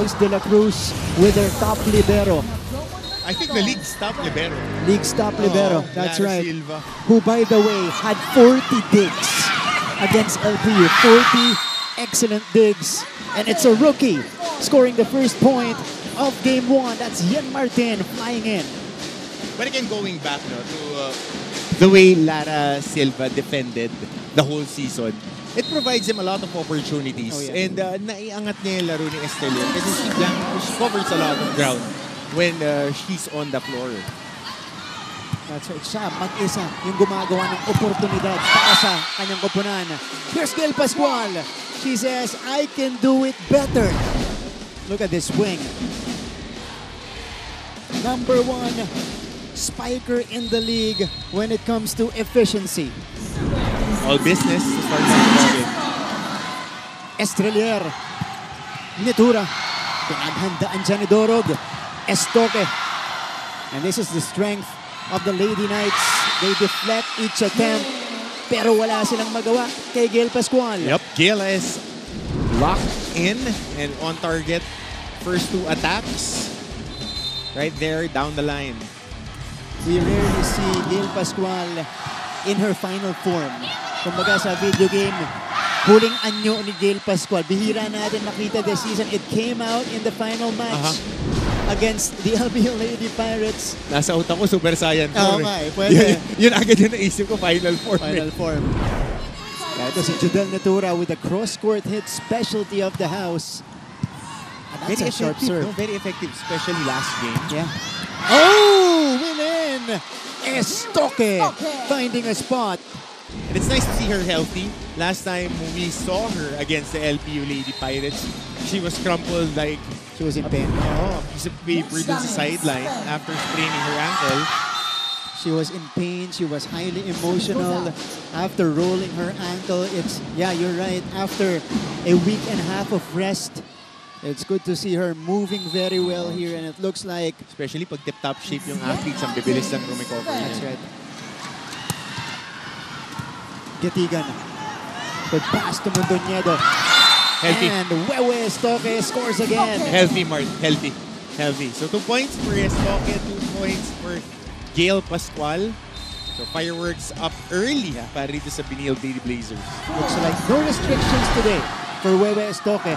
Royce De La Cruz with their top libero. I think the league's top libero. League's top libero, that's Lara right. Silva. Who, by the way, had 40 digs against LPU. 40 excellent digs. And it's a rookie scoring the first point of Game 1. That's Yen Martin flying in. But again, going back to the way Lara Silva defended the whole season, it provides him a lot of opportunities. Oh, yeah. And naiangat niya yung laro ni Estelier kasi she covers a lot of ground when she's on the floor. That's right. Siya, mag-isa, yung gumagawa ng oportunidad para sa kanyang koponan. Here's Gail Pascual. She says, I can do it better. Look at this swing. Number 1 spiker in the league when it comes to efficiency. All business as far as I'm talking. Estrelier. Nitura. Pinaghandaan dyan ni Dorog. Estoque. And this is the strength of the Lady Knights. They deflect each attempt. Pero wala silang magawa kay Gail Pascual. Yep, Gail is locked in and on target. First 2 attacks. Right there down the line. We rarely see Gail Pascual in her final form. Kumbaga sa video game, huling anyo ni Gail Pascual. Bihira natin makita this season. It came out in the final match against the LBL Lady Pirates. Nasa utak ko, Super Saiyan 4. Oo nga eh, pwede. Yun agad yung naisip ko, final form. Final form. Yeah, ito si Judel Natura with a cross-court hit specialty of the house. And that's Very a sharp serve. No? Very effective, especially last game. Yeah. Oh! Win-in! Estoque finding a spot. And it's nice to see her healthy. Last time we saw her against the LPU Lady Pirates, she was crumpled like... She was in pain. Piece of paper dun sa sideline after spraining her ankle. She was in pain. She was highly emotional after rolling her ankle. It's, yeah, you're right. After a week and a half of rest, it's good to see her moving very well here. And it looks like... Especially pag tip-top shape yung athletes, ang bibilis lang recover. That's right. Gatigan. Good pass to Mondoñedo. Healthy. And Wewe Estoque scores again. Healthy, Mart. Healthy. Healthy. So 2 points for Estoque, 2 points for Gail Pascual. So fireworks up early para rito sa Benilde Lady Blazers. Looks like no restrictions today for Wewe Estoque.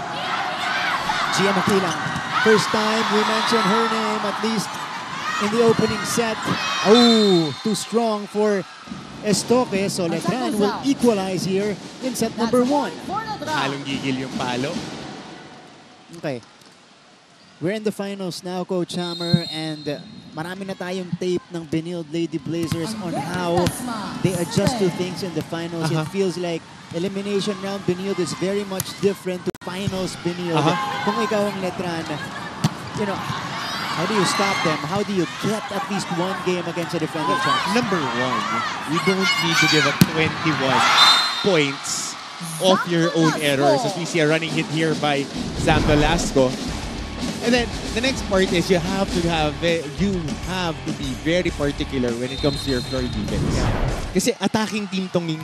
Gia Makilang. First time we mention her name, at least in the opening set. Oh, too strong for Estoque. So Letran will equalize here in set number 1. Halong gigil yung palo. Okay. We're in the finals now, Coach Hammer, and marami na tayong tape ng Benilde Lady Blazers on how they adjust to things in the finals. It feels like elimination round Benilde is very much different to finals Benilde. Kung ikaw ang Letran, you know, how do you stop them? How do you get at least 1 game against a defending champ? Number 1, you don't need to give up 21 points off your own errors, as we see a running hit here by Sam Velasco. And then the next part is you have to be very particular when it comes to your floor defense. Kasi attacking team tong yung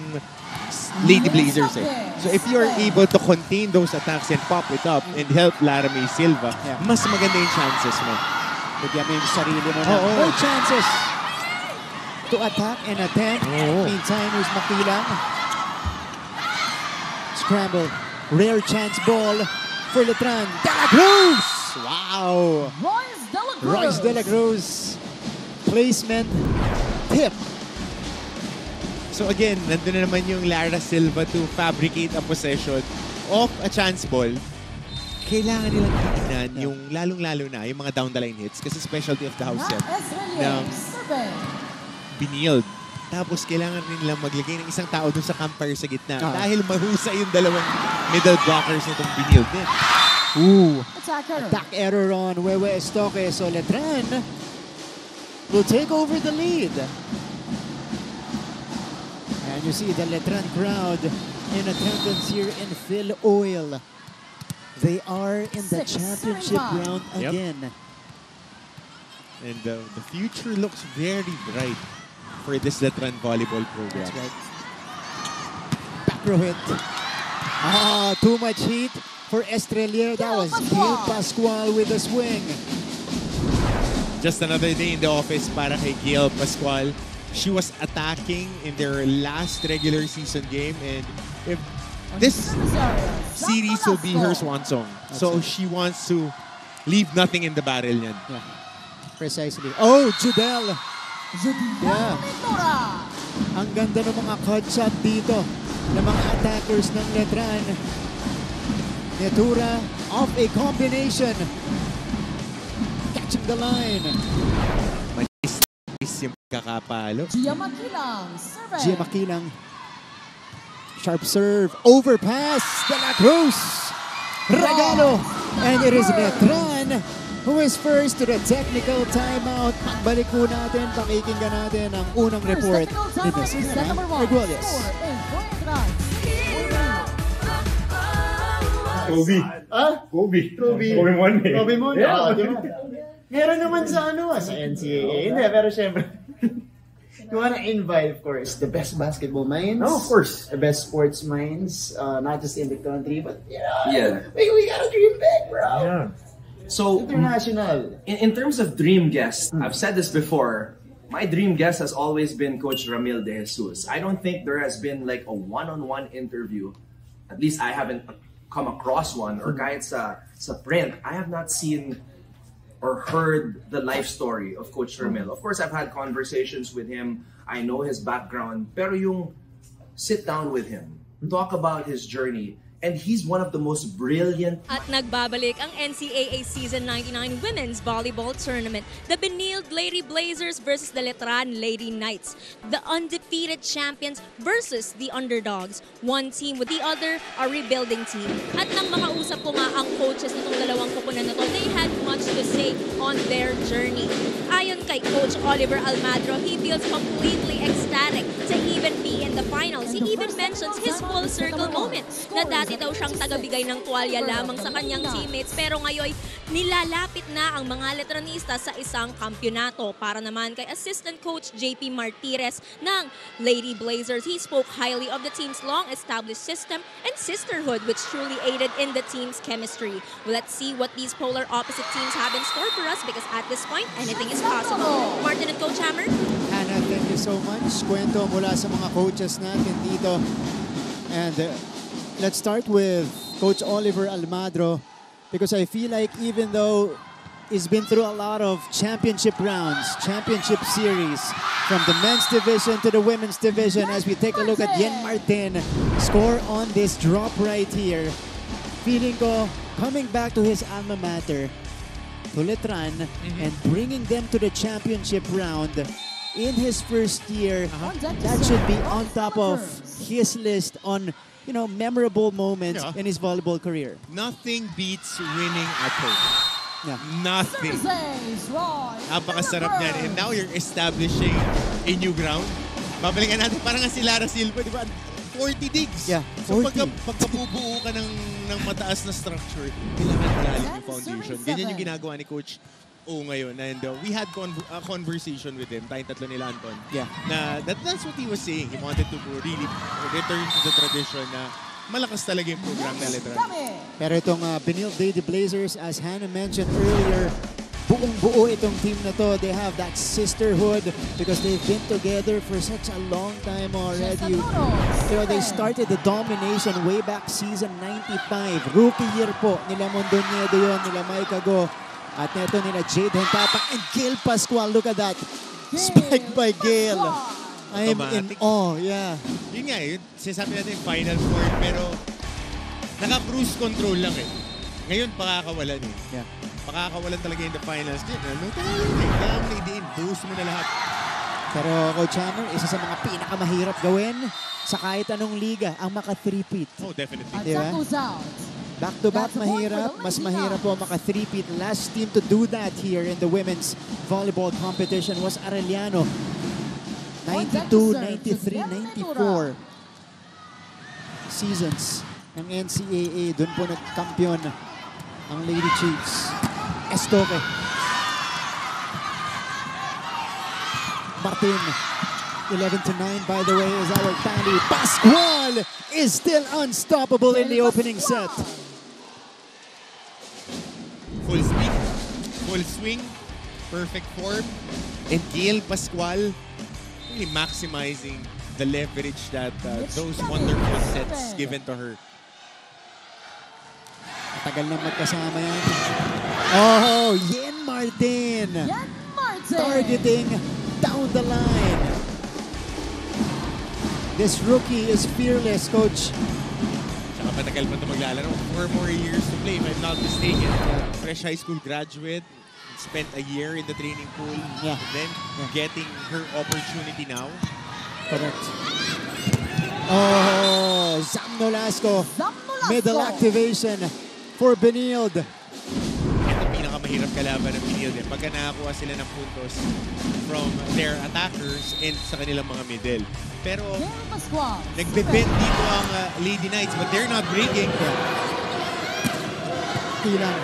Lady Blazers eh. So if you're able to contain those attacks and pop it up and help Lara May Silva, mas maganda yung chances mo. Bigyan mo yung sarili mo na more chances to attack and attempt. Meantime, here's Makilang. Scramble. Rare chance ball for Letran. De La Cruz! Wow! Royce De La Cruz. Placement. Tip. So again, nandun na naman yung Lara Silva to fabricate a possession of a chance ball. Kailangan nilang tignan yung lalong-lalo na yung mga down the line hits kasi specialty of the house yan ng Benilde. Tapos kailangan rin nilang maglagay ng isang tao dun sa campfire sa gitna dahil mahusay yung dalawang middle blockers nitong Benilde. Ooh. Attack error on Wewe Estoque. So Letran will take over the lead. And you see the Letran crowd in attendance here in Phil Oil. They are in the championship round again. And the future looks very bright for this Letran volleyball program. That's right. Back row hit. Too much heat for Estrelier. That was Gil Pascual with a swing. Just another day in the office para kay Gil Pascual. She was attacking in their last regular season game, and if this series will be her swan song. So she wants to leave nothing in the barrel niyan. Yeah. Precisely. Oh, Judel. Yeah. Ang ganda ng mga cut shot dito ng mga attackers ng Letran. Netura off a combination. Catching the line. Manis yung kakapalo. Gia Makilang, serve. Gia Makilang. Sharp serve. Overpass. De La Cruz. Regalo. And it is Letran who is first to the technical timeout. Pagbalik po natin, pakikinggan natin ang unang report ni Mrs. Reguales. Kobe. Kobe. Kobe Monday. Kobe Monday. Yeah. Meron naman sa sa NCAA. Hindi, pero syempre, you wanna invite, of course, the best basketball minds. Oh, of course. The best sports minds, not just in the country, but Yeah. we gotta dream big, bro. Yeah. So, International. in terms of dream guests, I've said this before, my dream guest has always been Coach Ramil De Jesus. I don't think there has been like a one-on-one interview, at least I haven't come across one, or kahit sa print, I have not seen or heard the life story of Coach Ramil. Of course, I've had conversations with him. I know his background. Pero yung sit down with him, talk about his journey, and he's one of the most brilliant. At nagbabalik ang NCAA Season 99 Women's Volleyball Tournament. The Benilde Lady Blazers versus the Letran Lady Knights. The undefeated champions versus the underdogs. One team with the other, a rebuilding team. At nang makausap ko nga ang coaches nitong dalawang kupunan na to, they had much to say on their journey. Ayon kay Coach Oliver Almadro, he feels completely ecstatic to even be in the finals. He even mentions his full circle moment na dati daw siyang tagabigay ng tuwalya lamang sa kanyang teammates, pero ngayon nilalapit na ang mga Letranistas sa isang kampyonato. Para naman kay Assistant Coach JP Martires ng Lady Blazers, he spoke highly of the team's long-established system and sisterhood, which truly aided in the team's chemistry. Let's see what these polar opposite teams have in store for us, because at this point, anything is possible. Martin and Coach Hammer? Hannah, thank you so much. Kwento mula sa mga coaches natin dito. And let's start with Coach Oliver Almadro, because I feel like even though he's been through a lot of championship rounds, championship series, from the men's division to the women's division, as we take a look at Yen Martin score on this drop right here, feeling ko coming back to his alma mater, to Letran, and bringing them to the championship round in his first year, that should be on top of his list on memorable moments in his volleyball career. Nothing beats winning at home. Yeah. Nothing. Napakasarap niyan. And now you're establishing a new ground. Babalikan natin parang nga si Lara Silva, di ba? 40 digs. Yeah, 40. So pagkabubuo ka ng mataas na structure, kailangan malalim yung foundation. Ganyan yung ginagawa ni Coach O ngayon. And we had a conversation with him, tayong tatlo nila Anton. Yeah. Na that's what he was saying. He wanted to really return to the tradition na malakas talaga yung program na Letran. Pero itong Benilde Lady Blazers, as Hannah mentioned earlier, buong-buo itong team na to. They have that sisterhood because they've been together for such a long time already. They started the domination way back season 95. Rookie year po nila Mondoñedo yun, nila Mike Go. At neto nila Jade Hentapa and Gil Pascual. Look at that. Spike by Gil. I'm in awe, yeah. Yun nga, sinasabi natin Final Four, pero naka-cruise control lang eh. Ngayon, pakakawalan eh. Yeah. Pakakawalan talaga in the finals. Kaya mo na i-diin, boost mo na lahat. Pero Coach Hammer, isa sa mga pinakamahirap gawin sa kahit anong liga, ang maka-three-peat. Oh, definitely. Diba? Back-to-back mahirap. Mas mahirap po maka-three-peat. Last team to do that here in the women's volleyball competition was Arellano. 92, 93, 94 seasons ng NCAA. Doon po nagkampiyon ang Lady Chiefs. Estoque. Martin. 11-9, by the way, is our tally. Pascual is still unstoppable in the opening set. full speed, full swing, perfect form, and Gail Pascual really maximizing the leverage that those wonderful sets given to her. Matagal na magkasama yan. Oh, Yen Martin. Yen Martin. Targeting down the line. This rookie is fearless, coach. Tsaka matagal pa ito maglalaro. 4 more years to play, if I'm not mistaken. Fresh high school graduate, spent a year in the training pool, then getting her opportunity now. Correct. Oh, Zam Nolasco. Middle activation for Benilde. Ito pinakamahirap kalaban ng Benilde. Pagka nakakuha sila ng puntos from their attackers and sa kanilang mga middle. Pero nagbe-bend dito ang Lady Knights, but they're not breaking. Tilang.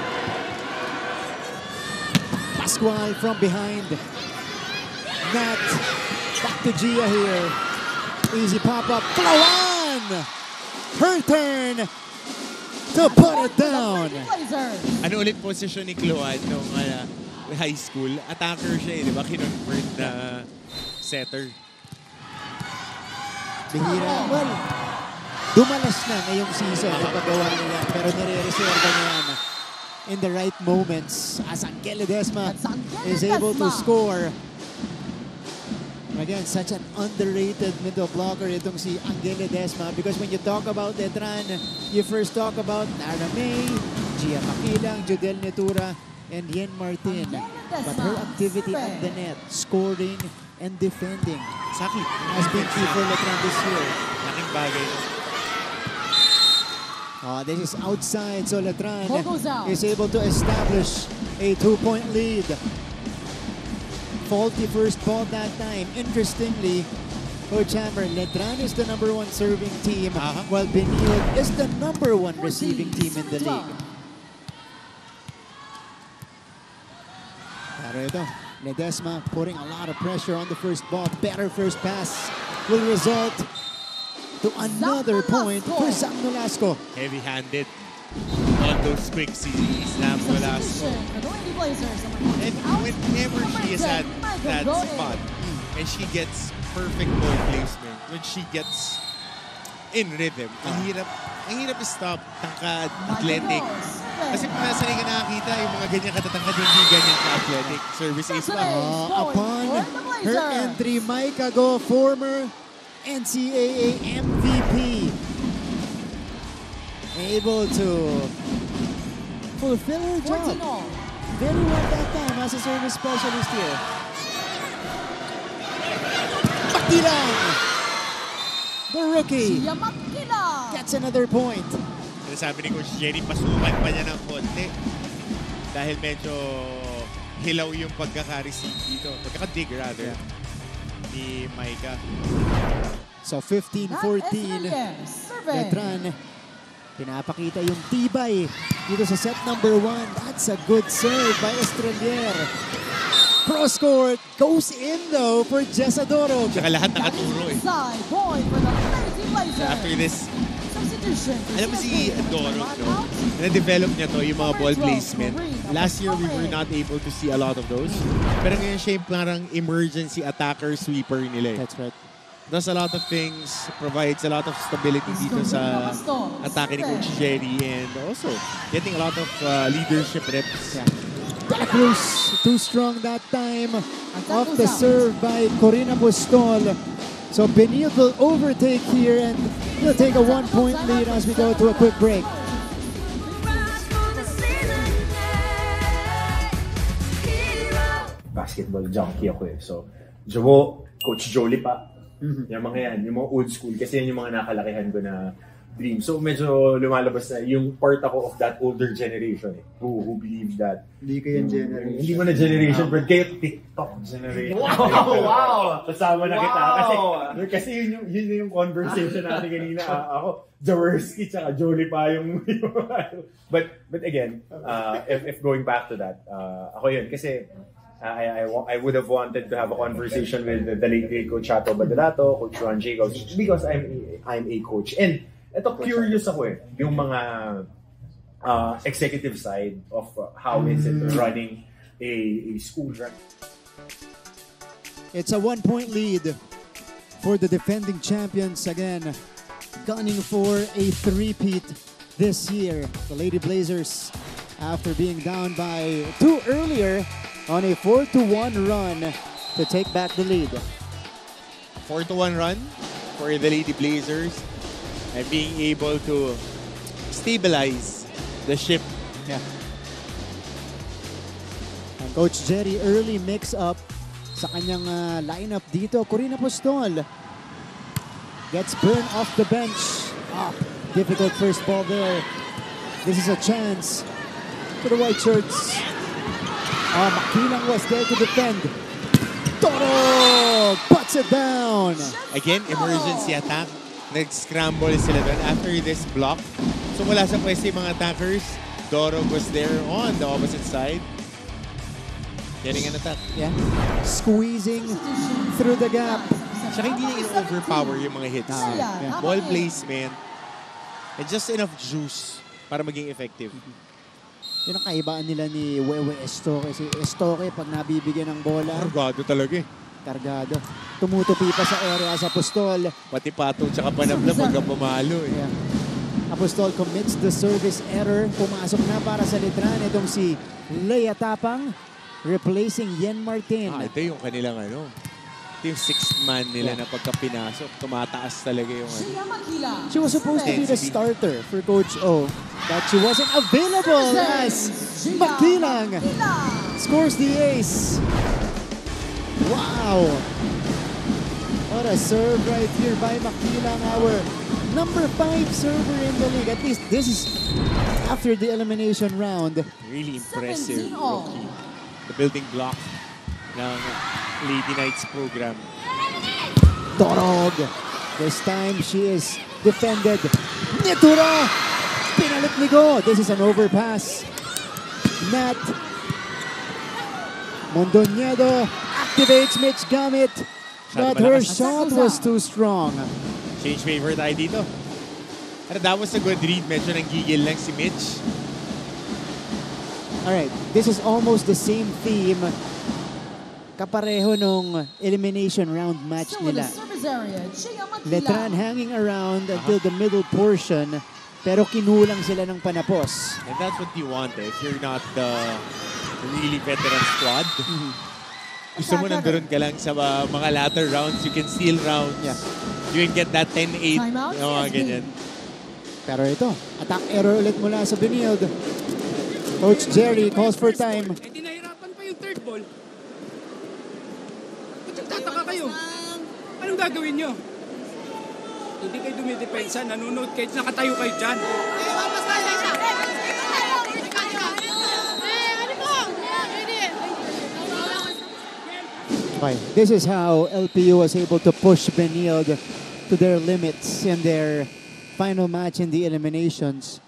Pascual from behind. Nat. Back to Gia here. Easy pop-up. Flawan! Her turn to put it down. Ano ulit position ni Chloan nung high school? Attacker siya, di ba? Kinonvert na setter. Bihira. Well, dumalas na ngayong season ang paggawa nila, pero nire-reserva niya yan in the right moments as Angel Ledesma is able to score. Again, such an underrated middle blocker itong si Angel Ledesma, because when you talk about Letran, you first talk about Nara May, Gia Makilang, Jodel Netura, and Yen Martin. But her activity at the net, scoring and defending, Sakit. has been key for Letran this year. Laking bagay. This is outside, so Letran is able to establish a 2-point lead. Faulty first ball that time. Interestingly, Coach Hammer, Letran is the #1 serving team, while Benilde is the #1 receiving team in the league. Pero ito, Ledesma putting a lot of pressure on the first ball. Better first pass will result to another point for Zam Nolasco. Heavy-handed on those quick CDs. Zam Nolasco. And whenever she is at that spot and she gets perfect ball placement, when she gets in rhythm, ang hirap i-stop, tangkad, athletic. Kasi kung nasanay ka nakakita, yung mga ganyan katatangkad, hindi ganyan ka-athletic. Service ace pa. Upon her entry, Maika Go, former NCAA MVP, able to fulfill her job very well that time as a service specialist here. Makilang! The rookie gets another point. Sabi ni Coach Jenny, pasukan pa niya ng konti dahil medyo hilaw yung pagkaka-receive dito. Pagkaka-dig rather ni Maika. So 15-14, Letran pinapakita yung tibay dito sa set number 1. That's a good serve by Estrelier. Cross court goes in though for Jesadoro. Tsaka lahat nakaturo eh. After this, alam mo si Doro, no? Na-develop niya to, yung mga ball placement. Last year, we were not able to see a lot of those. Pero ngayon siya yung parang emergency attacker sweeper nila eh. That's right. Does a lot of things, provides a lot of stability dito sa atake ni Coach Jerry, and also getting a lot of leadership reps. Yeah. De La Cruz, too strong that time. Off the serve by Corina Pustol. So Benilde will overtake here and we'll take a 1-point lead as we go to a quick break. Basketball junkie ako eh. So, Jomo, Coach Jolie pa. Yung mga yan, yung mga old school. Kasi yan yung mga nakalakihan ko na dream. So, medyo lumalabas na yung part ako of that older generation eh. Who believe that. Hindi ko yung generation. Hindi mo na generation, but kayo TikTok generation. Wow! Kasama na kita. Kasi yun yung conversation natin kanina. Ako, Jaworski, tsaka Jolie pa yung but again, if going back to that, ako yun. Kasi I would have wanted to have a conversation with the late Coach Chato Badalato, Coach Ron Jacobs, because I'm a coach. And ito, curious ako eh. Yung mga executive side of how is it running a school run. It's a 1-point lead for the defending champions again, gunning for a three-peat this year. The Lady Blazers, after being down by 2 earlier, on a 4-1 run to take back the lead. 4-1 run for the Lady Blazers and being able to stabilize the ship. Yeah. And Coach Jerry early mix-up sa kanyang lineup dito. Corina Postol gets burned off the bench. Difficult first ball there. This is a chance for the White Shirts. Makilang was there to defend. Toro puts it down. Again, emergency attack. Nag-scramble sila doon after this block. So mula sa pwesto yung mga attackers, Dorog was there on the opposite side. Getting an attack. Yeah. Squeezing through the gap. Tsaka hindi na in-overpower yung mga hits. Yeah. Ball placement. And just enough juice para maging effective. Yun ang kaibaan nila ni Wewe Estoque. Si Estoque, pag nabibigyan ng bola, Kargado talaga eh. kargado. Tumutupi pa sa area sa Apostol. Pati patong tsaka panamnam hanggang pumalo eh. Yeah. Apostol commits the service error. Pumasok na para sa Letran. Itong si Lea Tapang, replacing Yen Martin. Ito yung kanilang ano. Ito yung sixth man nila na pagka pinasok. Tumataas talaga yung ano. She was supposed to be the starter for Coach O, but she wasn't available as Makilang scores the ace. Wow! What a serve right here by Makilang, our number 5 server in the league. At least this is after the elimination round. Really impressive rookie. The building block ng Lady Knights program. Dorog. This time she is defended. Nitura! Pinalit ni Go. This is an overpass. Nat Mondoñedo activates Mitch Gamit. But her shot was too strong. Change favor tayo dito. Pero that was a good read. Medyo nanggigil lang si Mitch. Alright, this is almost the same theme. Kapareho nung elimination round match nila. Letran hanging around until the middle portion, pero kinulang sila ng panapos. And that's what you want if you're not the really veteran squad. Gusto mo nandoon ka lang sa mga latter rounds, you can steal rounds. Yeah. You can get that 10-8. Mga ganyan. Pero ito, attack error ulit mula sa Benilde. Coach Jerry calls for time. Hindi nahirapan pa yung third ball. Nagtataka kayo. Anong gagawin nyo? Hindi kayo dumidepensa, nanonood kayo, nakatayo kayo dyan. Okay, this is how LPU was able to push Benilde to their limits in their final match in the eliminations.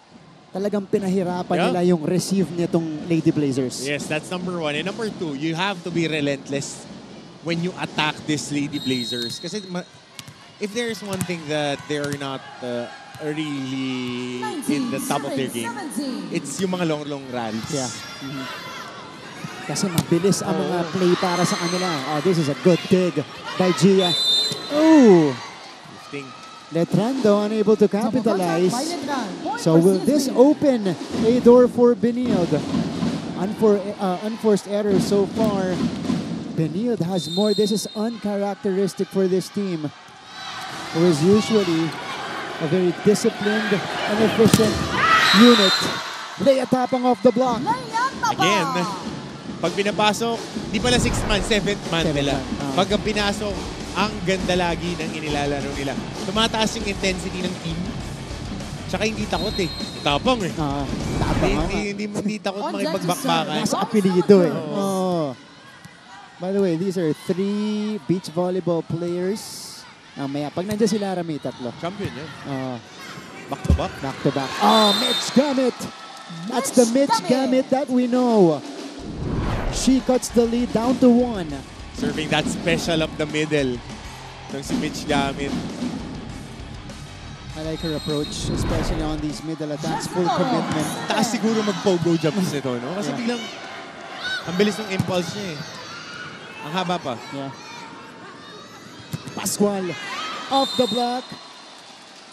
Talagang pinahirapan nila yung receive nitong Lady Blazers. Yes, that's number 1. And number 2, you have to be relentless when you attack these Lady Blazers. Kasi if there's one thing that they're not really in the top of their game, it's yung mga long rallies. Yeah. Kasi mabilis ang mga play para sa kanila. This is a good dig by Gia. Oh! Letran though unable to capitalize. So will this open a door for Benilde? Unforced error so far. Benilde has more. This is uncharacteristic for this team, who is usually a very disciplined and efficient unit. Lea Tapang off the block. Again, pag pinapasok, di pala 6th man, 7th man nila. Pag pinasok, ang ganda lagi ng inilalaro nila. Tumataas yung intensity ng team. Tsaka hindi takot eh. Tapang eh. Tapang. Hindi takot makipagbakbakan. Nasa apelido eh. By the way, these are 3 beach volleyball players. Pag nandiyan sila, may 3. Champion yan. Back to back. Back to back. Mitch Gamit. That's the Mitch Gamit that we know. She cuts the lead down to 1. Serving that special up the middle. Itong si Mitch Gamit. I like her approach, especially on these middle attacks. Full commitment. Taas siguro mag-pogo jumps nito, no? Kasi biglang, ang bilis ng impulse niya eh. Ang haba pa. Yeah. Pascual off the block.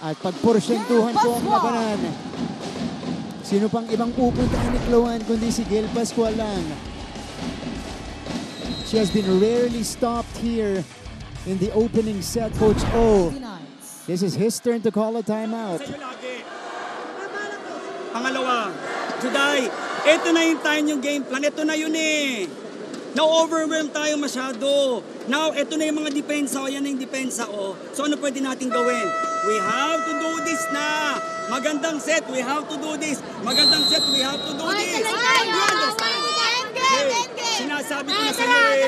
At pagporsyentuhan po ang labanan. Sino pang ibang pupuntahan ni Cloan kundi si Gail Pascual lang. She has been rarely stopped here in the opening set, Coach O. This is his turn to call a timeout. Pangalawa, Juday, ito na yung time yung game plan. Ito na yun eh. Na-overwhelm tayo masyado. Now, ito na yung mga depensa. O, yan na yung depensa. O. So, ano pwede natin gawin? We have to do this na. Magandang set, we have to do this. Magandang set, we have to do this. You understand? Sinasabi ko na sa'yo eh.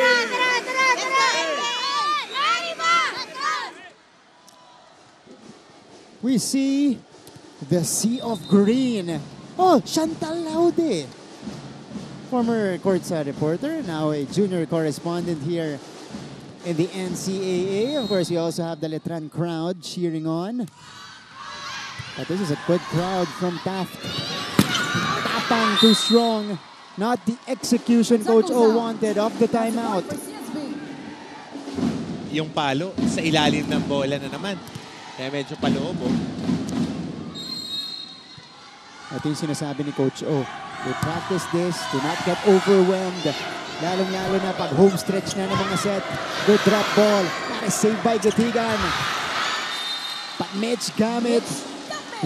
We see the sea of green. Oh, Chantal Laude. Former courtside reporter, now a junior correspondent here in the NCAA. Of course, we also have the Letran crowd cheering on. But this is a good crowd from Taft. Tapang too strong. Not the execution Coach O wanted of the timeout. Yung palo sa ilalim ng bola na naman. Kaya medyo paloob. Ito yung sinasabi ni Coach O. We practice this to not get overwhelmed. Lalong-lalo na pag home stretch na ng mga set. Good drop ball. That is saved by Gatigan. But Mitch Gamit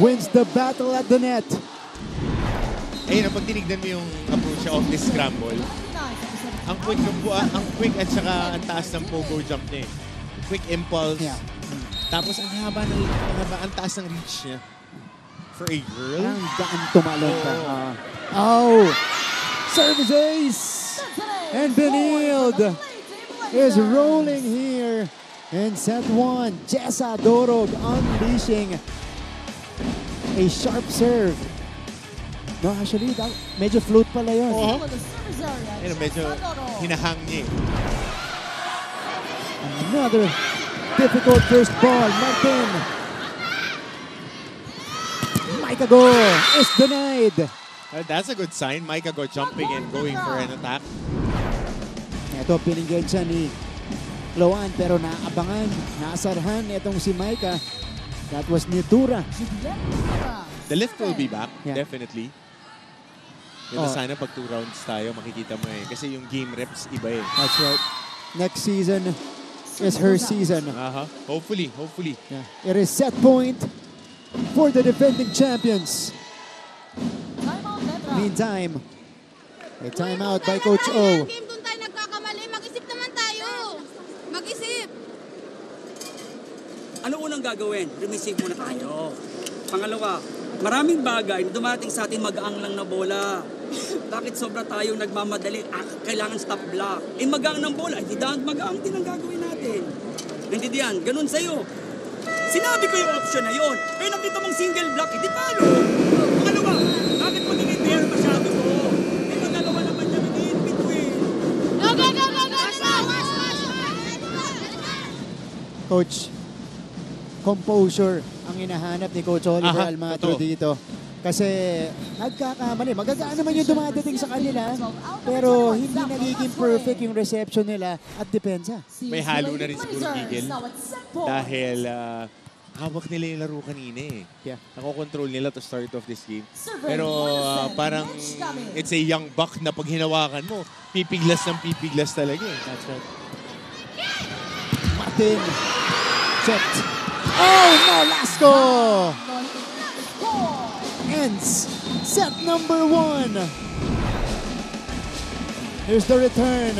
wins the battle at the net. Ayun, pag tinignan mo yung approach siya off this scramble, ang quick at saka ang taas ng pogo jump niya eh. Quick impulse. Yeah. Tapos ang ang taas ng reach niya. For a girl. Ang daan tumalon ka. Oh! Service ace! And Benilde is rolling here in set 1. Jessa Dorog unleashing a sharp serve. No, actually, medyo float pala yun. Medyo hinahang niya eh. Another difficult first ball. Martin. Micah Go is denied. That's a good sign. Micah Go jumping and going for an attack. Ito, pininggan siya ni Cloan pero naabangan, nasarhan itong si Micah. That was Nitura. The lift will be back, Yeah. definitely. Ganda sana pag 2 rounds tayo, makikita mo eh. Kasi yung game reps iba eh. That's right. Next season is her season. Hopefully, hopefully. Yeah. It is set point for the defending champions. Meantime, a timeout by Coach O. Game doon tayo nagkakamali. Mag-isip naman tayo. Mag-isip. Ano unang gagawin? Remisave muna tayo. Pangalawa, maraming bagay na dumating sa atin mag-aang lang na bola. Bakit sobra tayong nagmamadali? Kailangan stop block. Mag-aang ng bola. Hindi dahan mag-aang din ang gagawin natin. Hindi diyan. Ganun sa'yo. Sinabi ko yung option na yun. Pero nakita mong single block, hindi palo. Pangalawa, bakit mo nag-repair masyado ko? Dalawa naman niya in between. Go, go, go, go, go! Coach, composure ang hinahanap ni Coach Oliver Almatro dito. Kasi nagkakamali. Magagaan naman yung dumadating sa kanila. Pero hindi nagiging perfect yung reception nila at depensa. May halo na rin siguro gigil. Dahil hawak nila yung laro kanina eh. Yeah. Nakokontrol nila to start off this game. Pero parang it's a young buck na pag hinawakan mo, pipiglas ng pipiglas talaga eh. That's right. Martin. Checked. Oh, no, Lasco! Ends set number 1. Here's the return.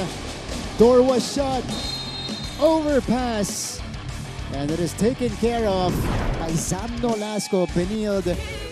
Door was shut. Overpass. And it is taken care of by Sam Nolasco. Benilde